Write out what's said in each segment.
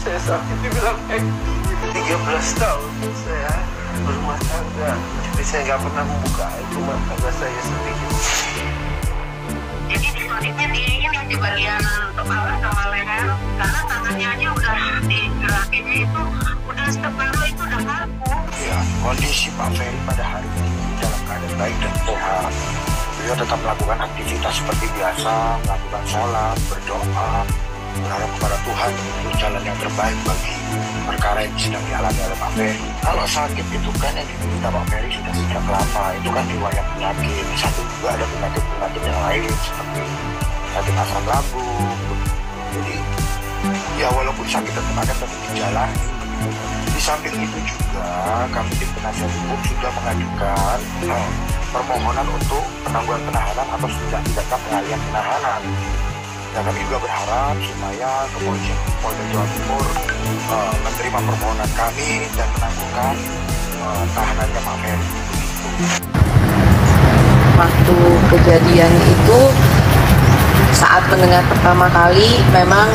saya sakit, dibilang 13 tahun saya berumah tangga, tapi saya nggak pernah membuka aib rumah tangga saya sendiri. Jadi disolidnya di ini di bagian kepala sama leher, karena tangannya aja udah digerakinnya itu udah separuh itu udah kaku. Ya, kondisi Pak Ferry pada hari ini dalam keadaan baik dan sehat. Beliau tetap melakukan aktivitas seperti biasa, melakukan sholat, berdoa, berharap kepada Tuhan untuk jalan yang terbaik bagi perkara yang sedang dialami oleh Pak Ferry. Kalau sakit itu kan yang diderita Pak Ferry sudah sejak lama, itu kan riwayat penyakit. Satu juga ada penyakit-penyakit yang lain seperti sakit asam lambung. Jadi ya walaupun sakit tetap ada tapi dijalani. Di samping itu juga kami tim penasihat hukum sudah mengajukan permohonan untuk penangguhan penahanan atau tindakan pengalihan penahanan. Dan kami juga berharap supaya kepolisian Polda Jawa Timur menerima permohonan kami dan menangguhkan tahanannya Pak Ferry. Waktu kejadian itu, saat mendengar pertama kali, memang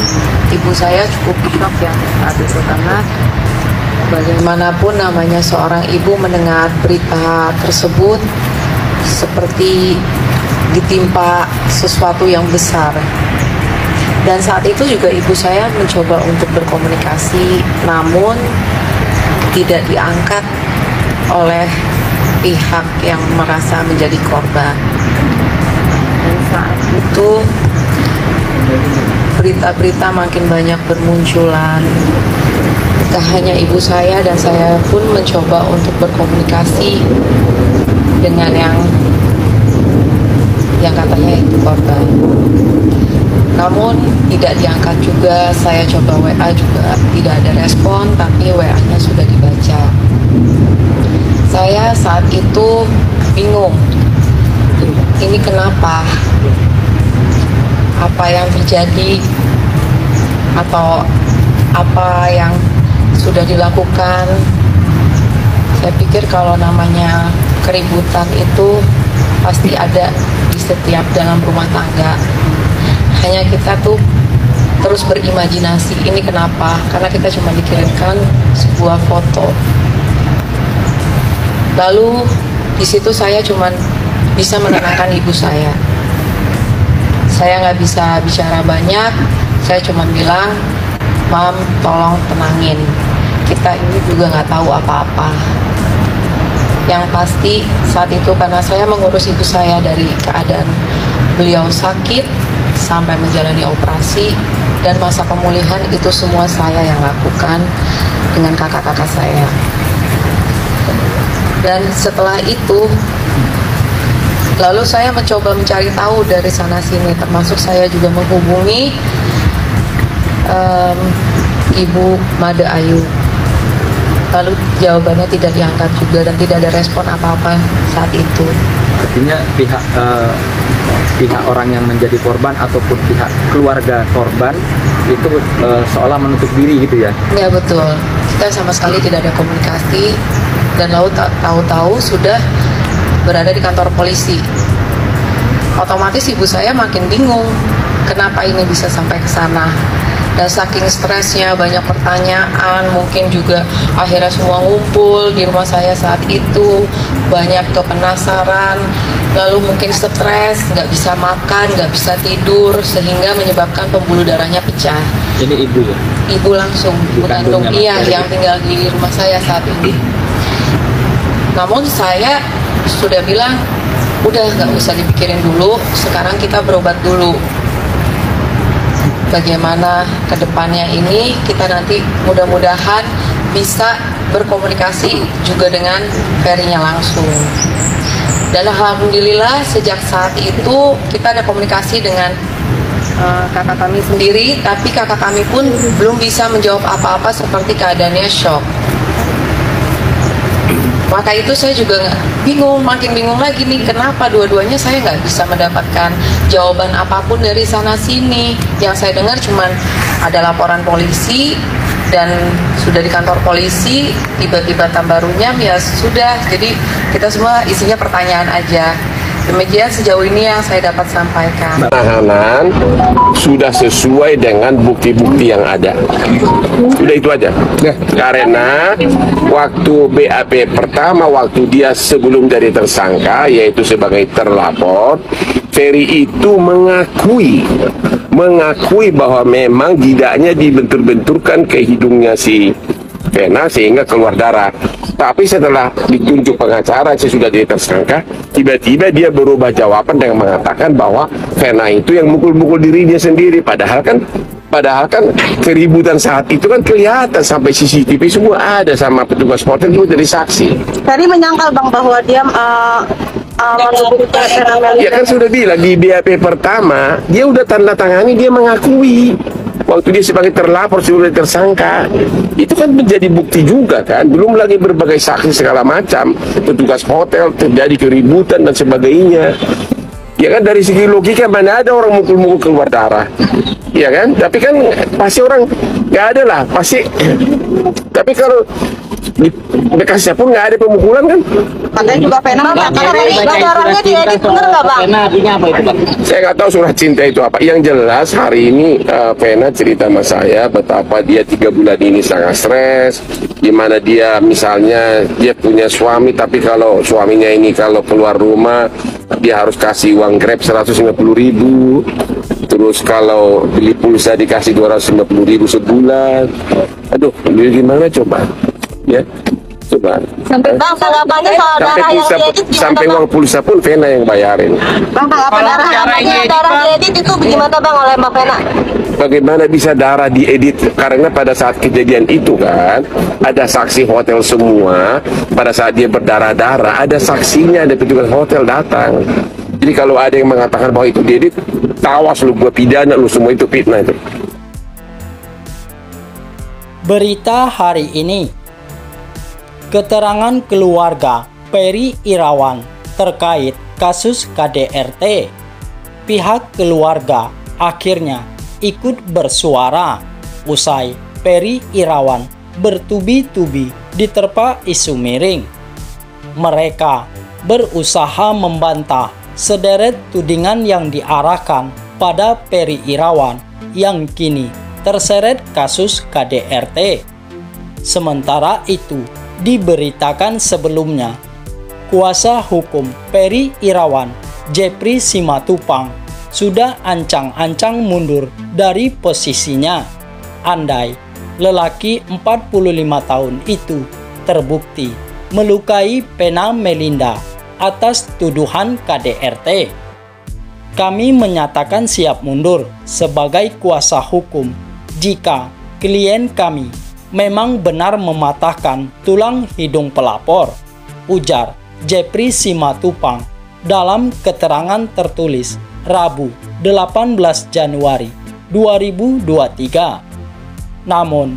ibu saya cukup shock ya saat itu, karena bagaimanapun namanya seorang ibu mendengar berita tersebut seperti ditimpa sesuatu yang besar. Dan saat itu juga ibu saya mencoba untuk berkomunikasi, namun tidak diangkat oleh pihak yang merasa menjadi korban. Dan saat itu berita-berita makin banyak bermunculan. Tak hanya ibu saya dan saya pun mencoba untuk berkomunikasi dengan yang katanya itu korban. Namun tidak diangkat juga. Saya coba WA juga tidak ada respon, tapi WA-nya sudah dibaca. Saya saat itu bingung, ini kenapa? Apa yang terjadi? Atau apa yang sudah dilakukan? Saya pikir kalau namanya keributan itu pasti ada di setiap dalam rumah tangga. Hanya kita tuh terus berimajinasi, ini kenapa? Karena kita cuma dikirimkan sebuah foto. Lalu di situ saya cuma bisa menenangkan ibu saya. Saya nggak bisa bicara banyak. Saya cuma bilang, Mam, tolong tenangin. Kita ini juga nggak tahu apa-apa. Yang pasti saat itu karena saya mengurus ibu saya dari keadaan beliau sakit sampai menjalani operasi, dan masa pemulihan itu semua saya yang lakukan dengan kakak-kakak saya. Dan setelah itu lalu saya mencoba mencari tahu dari sana sini, termasuk saya juga menghubungi Ibu Made Ayu. Lalu jawabannya tidak diangkat juga dan tidak ada respon apa-apa saat itu. Artinya pihak orang yang menjadi korban ataupun pihak keluarga korban itu seolah menutup diri gitu ya? Ya betul, kita sama sekali tidak ada komunikasi, dan lalu tahu-tahu sudah berada di kantor polisi. Otomatis ibu saya makin bingung, kenapa ini bisa sampai ke sana. Dan saking stresnya, banyak pertanyaan, mungkin juga akhirnya semua ngumpul di rumah saya saat itu, banyak kepenasaran, lalu mungkin stres, nggak bisa makan, nggak bisa tidur, sehingga menyebabkan pembuluh darahnya pecah. Ini ibu ya? Ibu langsung, ibu kandung, iya, yang tinggal di rumah saya saat ini. Namun saya sudah bilang, udah nggak usah dipikirin dulu, sekarang kita berobat dulu. Bagaimana kedepannya ini, kita nanti mudah-mudahan bisa berkomunikasi juga dengan Ferry-nya langsung. Dan alhamdulillah sejak saat itu kita ada komunikasi dengan kakak kami sendiri, tapi kakak kami pun belum bisa menjawab apa-apa seperti keadaannya shock. Maka itu saya juga bingung, makin bingung lagi nih, kenapa dua-duanya saya nggak bisa mendapatkan jawaban apapun dari sana sini. Yang saya dengar cuman ada laporan polisi dan sudah di kantor polisi, tiba-tiba tambah runyam, ya sudah. Jadi kita semua isinya pertanyaan aja. Demikian sejauh ini yang saya dapat sampaikan. Penahanan sudah sesuai dengan bukti-bukti yang ada. Sudah itu aja. Karena waktu BAP pertama, waktu dia sebelum jadi tersangka, yaitu sebagai terlapor, Ferry itu mengakui bahwa memang gidanya dibentur-benturkan ke hidungnya si Vena sehingga keluar darah. Tapi setelah ditunjuk pengacara, saya sudah jadi tersangka, tiba-tiba dia berubah jawaban dengan mengatakan bahwa Vena itu yang mukul-mukul dirinya sendiri. Padahal kan keributan saat itu kan kelihatan, sampai CCTV semua ada, sama petugas hotel juga dari saksi. Tadi menyangkal Bang bahwa dia menuduh Vena Melinda. Ya kan sudah bilang di BAP pertama dia udah tanda tangani, dia mengakui waktu dia sebagai terlapor sudah tersangka. Itu kan menjadi bukti juga kan, belum lagi berbagai saksi segala macam, petugas hotel, terjadi keributan dan sebagainya. Ya kan, dari segi logika mana ada orang mukul-mukul keluar darah, ya kan? Tapi kan pasti orang nggak ada lah, pasti. Tapi kalau di bekasnya pun nggak ada pemukulan kan? Katanya juga Vena darahnya diedit, bener nggak Bang? Vena artinya apa itu, Bang? Saya nggak tahu surat cinta itu apa. Yang jelas hari ini Vena cerita sama saya betapa dia 3 bulan ini sangat stres, di mana dia misalnya dia punya suami, tapi kalau suaminya ini kalau keluar rumah dia harus kasih uang Grab 150.000. Terus kalau beli pulsa dikasih 250.000 sebulan. Aduh, gimana coba? Ya, coba. Sampai Bang, tanggapannya soal darah yang diedit gimana sampai Bang? uang pulsa pun Vena yang bayarin. Bang, tanggapan darah diedit itu gimana Bang oleh Mbak Vena? Bagaimana bisa darah diedit? Karena pada saat kejadian itu kan ada saksi hotel semua. Pada saat dia berdarah-darah ada saksinya, ada petugas hotel datang. Jadi kalau ada yang mengatakan bahwa itu diedit, tawas lu, gua pidana lu, semua itu fitnah itu. Berita hari ini, keterangan keluarga Ferry Irawan terkait kasus KDRT. Pihak keluarga akhirnya ikut bersuara usai Ferry Irawan bertubi-tubi diterpa isu miring. Mereka berusaha membantah sederet tudingan yang diarahkan pada Ferry Irawan yang kini terseret kasus KDRT. Sementara itu, diberitakan sebelumnya, kuasa hukum Ferry Irawan, Jeffrey Simatupang, sudah ancang-ancang mundur dari posisinya andai lelaki 45 tahun itu terbukti melukai Vena Melinda atas tuduhan KDRT. Kami menyatakan siap mundur sebagai kuasa hukum jika klien kami memang benar mematahkan tulang hidung pelapor, ujar Jeffrey Simatupang dalam keterangan tertulis Rabu 18 Januari 2023. Namun,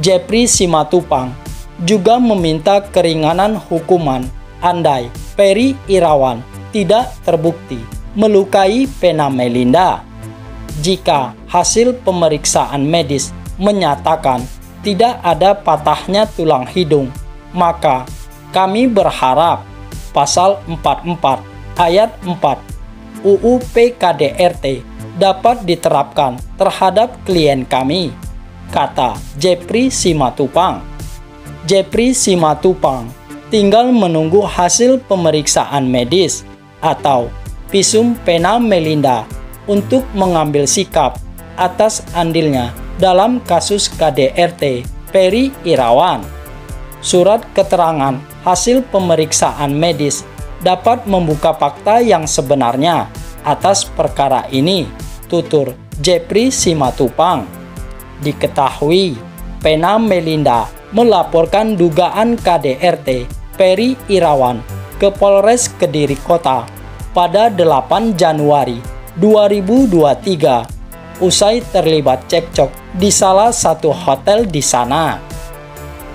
Jeffrey Simatupang juga meminta keringanan hukuman andai Ferry Irawan tidak terbukti melukai Vena Melinda. Jika hasil pemeriksaan medis menyatakan tidak ada patahnya tulang hidung, maka kami berharap pasal 44 ayat 4 UU PKDRT dapat diterapkan terhadap klien kami, kata Jeffrey Simatupang. Jeffrey Simatupang tinggal menunggu hasil pemeriksaan medis atau visum Vena Melinda untuk mengambil sikap atas andilnya dalam kasus KDRT Ferry Irawan. Surat keterangan hasil pemeriksaan medis dapat membuka fakta yang sebenarnya atas perkara ini, tutur Jeffrey Simatupang. Diketahui, Vena Melinda melaporkan dugaan KDRT Ferry Irawan ke Polres Kediri Kota pada 8 Januari 2023 usai terlibat cekcok di salah satu hotel di sana.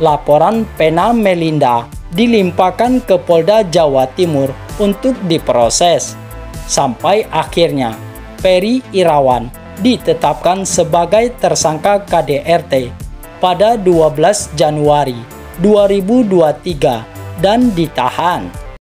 Laporan Vena Melinda dilimpahkan ke Polda Jawa Timur untuk diproses, sampai akhirnya Ferry Irawan ditetapkan sebagai tersangka KDRT pada 12 Januari 2023 dan ditahan.